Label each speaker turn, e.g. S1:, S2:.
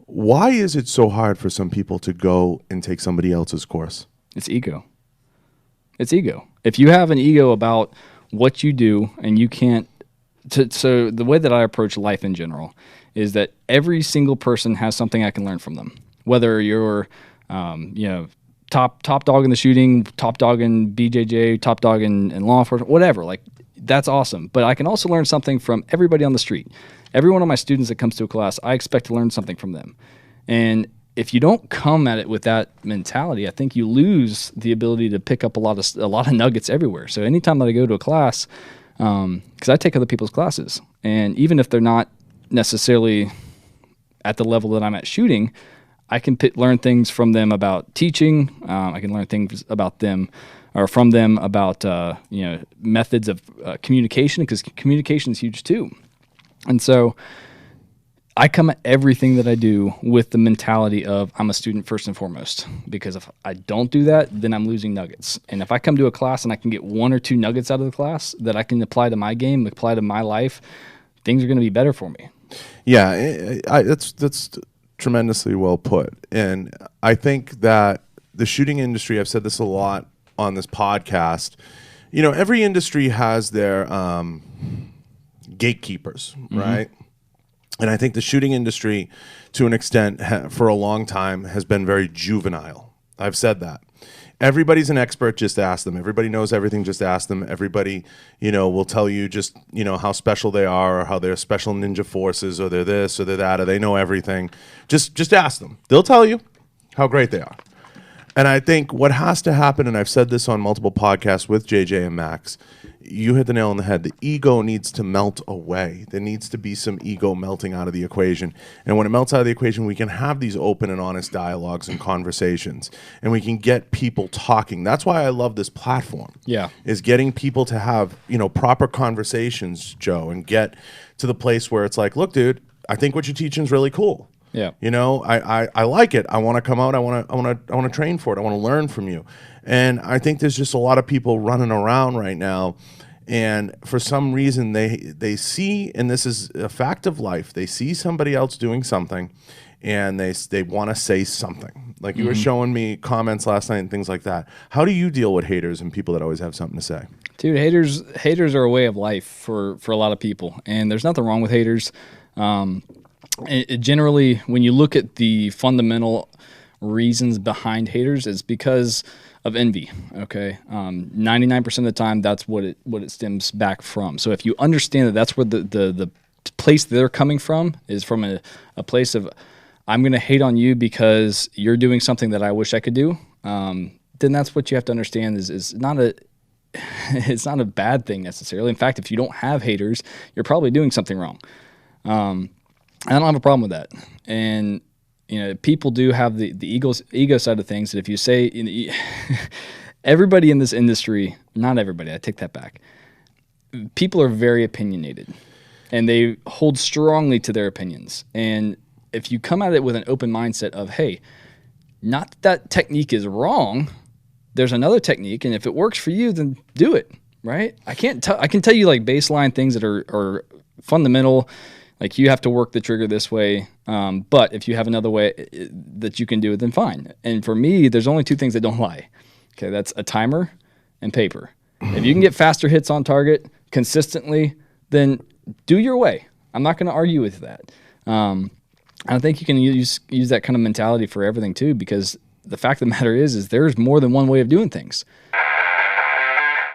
S1: Why is it so hard for some people to go and take somebody else's course?
S2: It's ego. It's ego. If you have an ego about what you do and you can't, so the way that I approach life in general is that every single person has something I can learn from them. Whether you're, top dog in the shooting, top dog in BJJ, top dog in law enforcement, whatever. Like, that's awesome. But I can also learn something from everybody on the street. Every one of my students that comes to a class, I expect to learn something from them. And if you don't come at it with that mentality, I think you lose the ability to pick up a lot of nuggets everywhere. So anytime that I go to a class, because I take other people's classes, and even if they're not necessarily at the level that I'm at shooting, I can learn things from them about teaching. I can learn things about them or from them about methods of communication, because communication is huge too. And so I come at everything that I do with the mentality of I'm a student first and foremost, because if I don't do that, then I'm losing nuggets. And if I come to a class and I can get 1 or 2 nuggets out of the class that I can apply to my game, apply to my life, things are going to be better for me.
S1: Yeah, that's tremendously well put. And I think that the shooting industry, I've said this a lot on this podcast, every industry has their gatekeepers, right? And I think the shooting industry, to an extent, for a long time, has been very juvenile. I've said that. Everybody's an expert, just ask them. Everybody knows everything, just ask them. Everybody, will tell you just, how special they are, or how they're special ninja forces, or they're this, or they're that, or they know everything. Just ask them. They'll tell you how great they are. And I think what has to happen, and I've said this on multiple podcasts with JJ and Max, you hit the nail on the head. The ego needs to melt away. There needs to be some ego melting out of the equation. And when it melts out of the equation, we can have these open and honest dialogues and conversations, and we can get people talking. That's why I love this platform.
S2: Yeah.
S1: Is getting people to have, proper conversations, Joe, and get to the place where it's like, look, dude, I think what you're teaching is really cool.
S2: Yeah.
S1: I like it. I want to come out. I want to train for it. I want to learn from you. And I think there's just a lot of people running around right now, and for some reason they see, and this is a fact of life, they see somebody else doing something, and they want to say something. Like you were showing me comments last night and things like that. How do you deal with haters and people that always have something to say?
S2: Dude, haters are a way of life for a lot of people, and there's nothing wrong with haters. Generally, when you look at the fundamental reasons behind haters, it's because of envy. Okay, 99% of the time, that's what it stems back from. So if you understand that that's where the place they're coming from is from a place of, I'm going to hate on you because you're doing something that I wish I could do, then that's what you have to understand is not it's not a bad thing necessarily. In fact, if you don't have haters, you're probably doing something wrong. I don't have a problem with that. And, people do have the ego side of things that if you say, everybody in this industry, not everybody, I take that back. People are very opinionated, and they hold strongly to their opinions. And if you come at it with an open mindset of, hey, not that technique is wrong, there's another technique, and if it works for you, then do it, right? I can tell you like baseline things that are fundamental. Like, you have to work the trigger this way, but if you have another way that you can do it, then fine. And for me, there's only 2 things that don't lie. Okay, that's a timer and paper. If you can get faster hits on target consistently, then do your way. I'm not going to argue with that. I think you can use that kind of mentality for everything too, because the fact of the matter is there's more than one way of doing things.